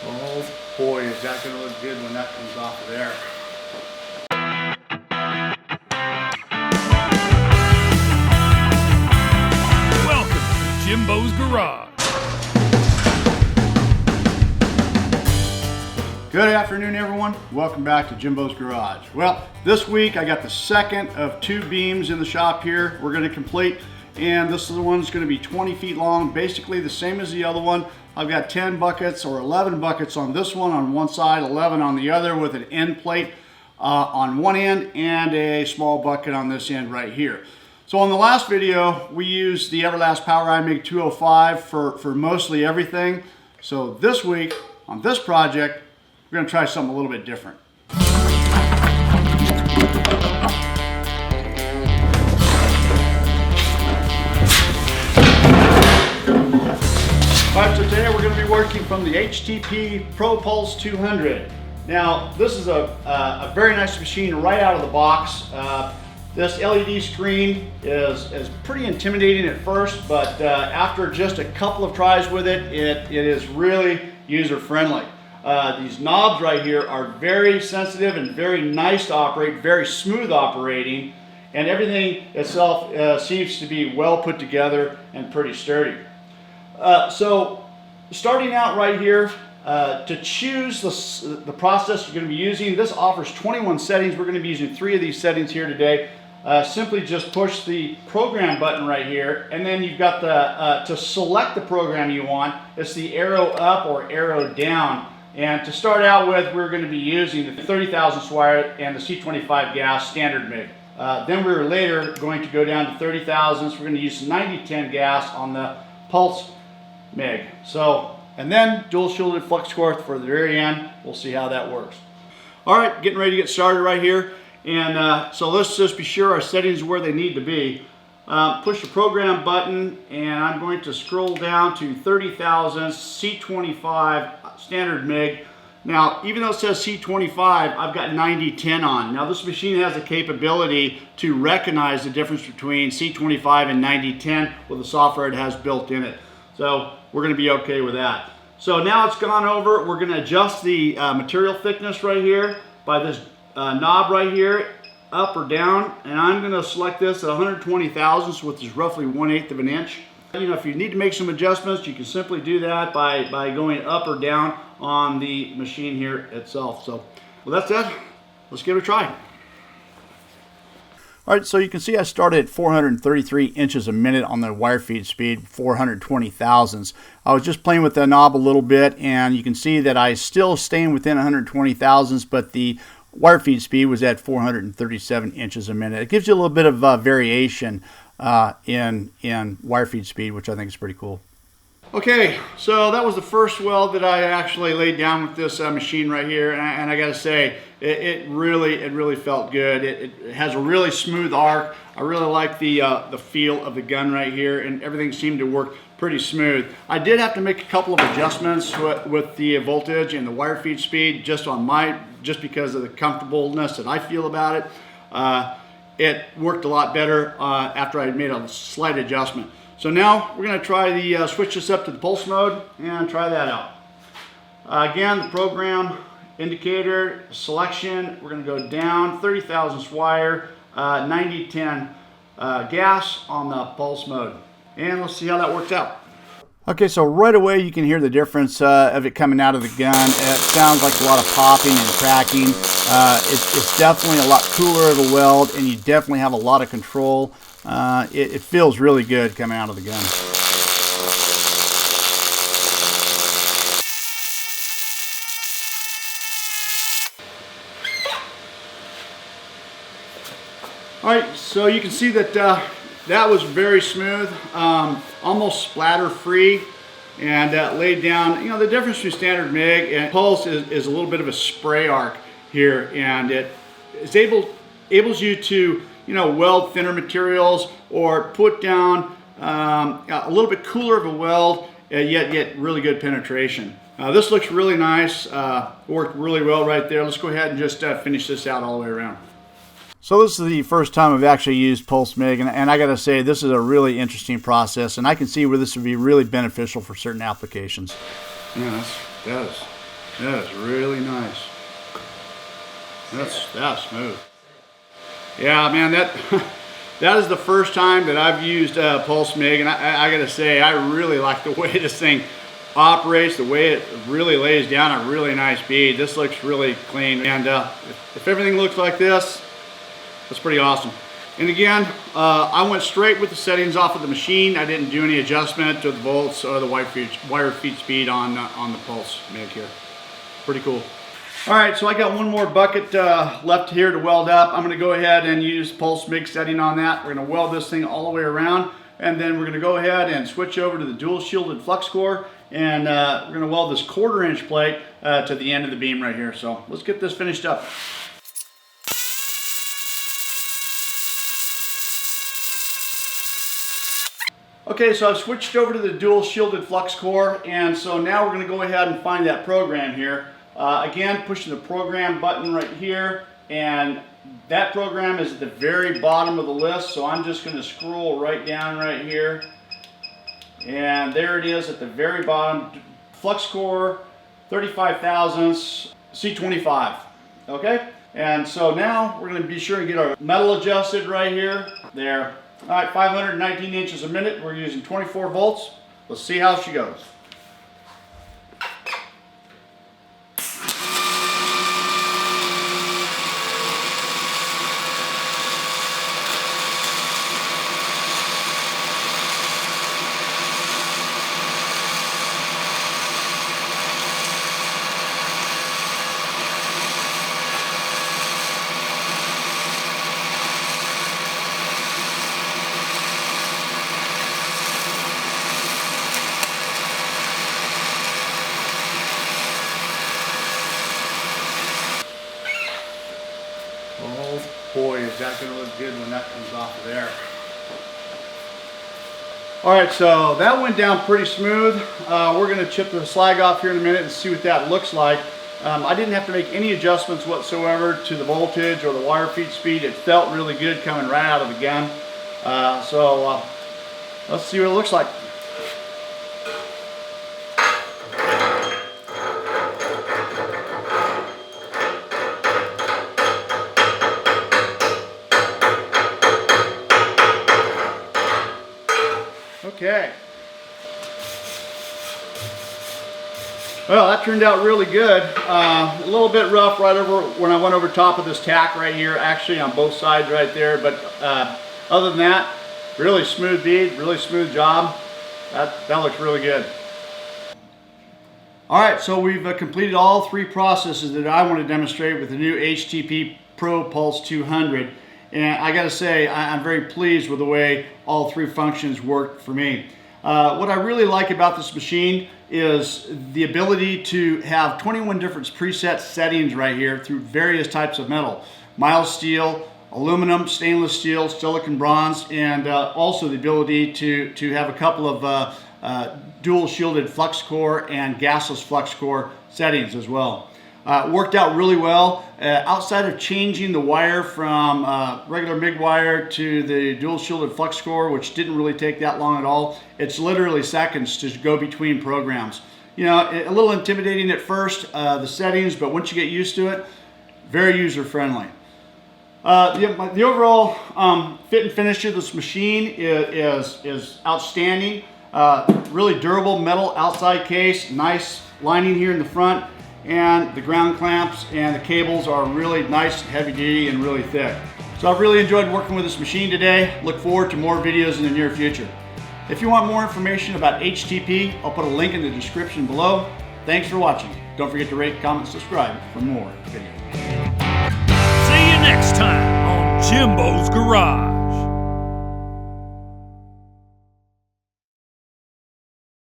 Oh boy, is that going to look good when that comes off of there. Welcome to Jimbos Garage. Good afternoon, everyone. Welcome back to Jimbos Garage. Well, this week I got the second of 2 beams in the shop here we're going to complete, and this is the one that's going to be 20 feet long, basically the same as the other one. I've got 10 buckets or 11 buckets on this one on one side, 11 on the other, with an end plate on one end and a small bucket on this end right here. So on the last video, we used the Everlast Power Mig 205 for mostly everything. So this week on this project, we're going to try something a little bit different. Alright, so today we're going to be working from the HTP Pro Pulse 200. Now, this is a very nice machine right out of the box. This LED screen is pretty intimidating at first, but after just a couple of tries with it, it is really user-friendly. These knobs right here are very sensitive and very nice to operate, very smooth operating, and everything itself seems to be well put together and pretty sturdy. So starting out right here, to choose the process you're going to be using, this offers 21 settings. We're going to be using 3 of these settings here today. Simply just push the program button right here, and then you've got to select the program you want. It's the arrow up or arrow down. And to start out with, we're going to be using the 30,000 wire and the C25 gas standard MIG. Then we're later going to go down to 30,000, so we're going to use 9010 gas on the Pulse MIG. So, and then dual shielded flux core for the very end. We'll see how that works. All right, getting ready to get started right here. And so let's just be sure our settings are where they need to be. Push the program button, and I'm going to scroll down to 30,000 C25 standard MIG. Now, even though it says C25, I've got 9010 on. Now, this machine has the capability to recognize the difference between C25 and 9010 with the software it has built in it. So we're going to be okay with that. So now it's gone over. We're going to adjust the material thickness right here by this knob right here, up or down, and I'm going to select this at 120 thousandths, which is roughly 1/8 of an inch. You know, if you need to make some adjustments, you can simply do that by going up or down on the machine here itself. So, well, that's it. Let's give it a try. All right, so you can see I started at 433 inches a minute on the wire feed speed, 420 thousandths. I was just playing with the knob a little bit, and you can see that I still staying within 120 thousandths, but the wire feed speed was at 437 inches a minute. It gives you a little bit of variation in wire feed speed, which I think is pretty cool. Okay, so that was the first weld that I actually laid down with this machine right here, and I got to say, it really felt good. It has a really smooth arc. I really like the feel of the gun right here, and everything seemed to work pretty smooth. I did have to make a couple of adjustments with the voltage and the wire feed speed just because of the comfortableness that I feel about it. It worked a lot better after I made a slight adjustment. So now we're going to try the switch this up to the pulse mode and try that out. Again, the program indicator selection, we're going to go down 30 thousandths wire, 9010 gas on the pulse mode, and let's see how that works out. Okay, so right away you can hear the difference of it coming out of the gun. It sounds like a lot of popping and cracking. It's definitely a lot cooler to weld, and you definitely have a lot of control. It feels really good coming out of the gun. All right, so you can see that that was very smooth, almost splatter free, and laid down. You know, the difference between standard MIG and Pulse is a little bit of a spray arc here, and it is enables you to, you know, weld thinner materials or put down a little bit cooler of a weld, yet get really good penetration. This looks really nice, worked really well right there. Let's go ahead and just finish this out all the way around. So this is the first time I've actually used Pulse MIG, and I gotta say, this is a really interesting process, and I can see where this would be really beneficial for certain applications. Yeah, that is That is really nice. That's smooth. Yeah, man, that is the first time that I've used Pulse MIG, and I gotta say, I really like the way this thing operates, the way it really lays down a really nice bead. This looks really clean, and if everything looks like this, that's pretty awesome. And again, I went straight with the settings off of the machine. I didn't do any adjustment to the volts or the wire feed speed on the Pulse MIG here. Pretty cool. All right, so I got one more bucket left here to weld up. I'm gonna go ahead and use Pulse MIG setting on that. We're gonna weld this thing all the way around, and then we're gonna go ahead and switch over to the dual shielded flux core, and we're gonna weld this 1/4 inch plate to the end of the beam right here. So let's get this finished up. Okay, so I've switched over to the dual shielded flux core, and so now we're going to go ahead and find that program here. Again, pushing the program button right here, and that program is at the very bottom of the list, so I'm just going to scroll right down right here, and there it is at the very bottom. Flux core 35 thousandths C25. Okay, and so now we're going to be sure to get our metal adjusted right here. There. All right, 519 inches a minute. We're using 24 volts. Let's see how she goes. Oh boy, is that going to look good when that comes off of there. All right, so that went down pretty smooth. We're going to chip the slag off here in a minute and see what that looks like. I didn't have to make any adjustments whatsoever to the voltage or the wire feed speed. It felt really good coming right out of the gun. Let's see what it looks like. Okay. Well, that turned out really good. A little bit rough right over when I went over top of this tack right here, actually on both sides right there, but other than that, really smooth bead, really smooth job. That looks really good. All right, so we've completed all three processes that I want to demonstrate with the new HTP Pro Pulse 200. And I gotta say, I'm very pleased with the way all three functions worked for me. What I really like about this machine is the ability to have 21 different preset settings right here through various types of metal. Mild steel, aluminum, stainless steel, silicon bronze, and also the ability to have a couple of dual shielded flux core and gasless flux core settings as well. Worked out really well. Outside of changing the wire from regular MIG wire to the dual shielded flux core, which didn't really take that long at all, it's literally seconds to go between programs. You know, a little intimidating at first, the settings, but once you get used to it, very user friendly. The overall fit and finish of this machine is outstanding. Really durable metal outside case, nice lining here in the front, and the ground clamps and the cables are really nice, heavy duty, and really thick. So I've really enjoyed working with this machine today. Look forward to more videos in the near future. If you want more information about HTP, I'll put a link in the description below. Thanks for watching. Don't forget to rate, comment, subscribe for more videos. See you next time.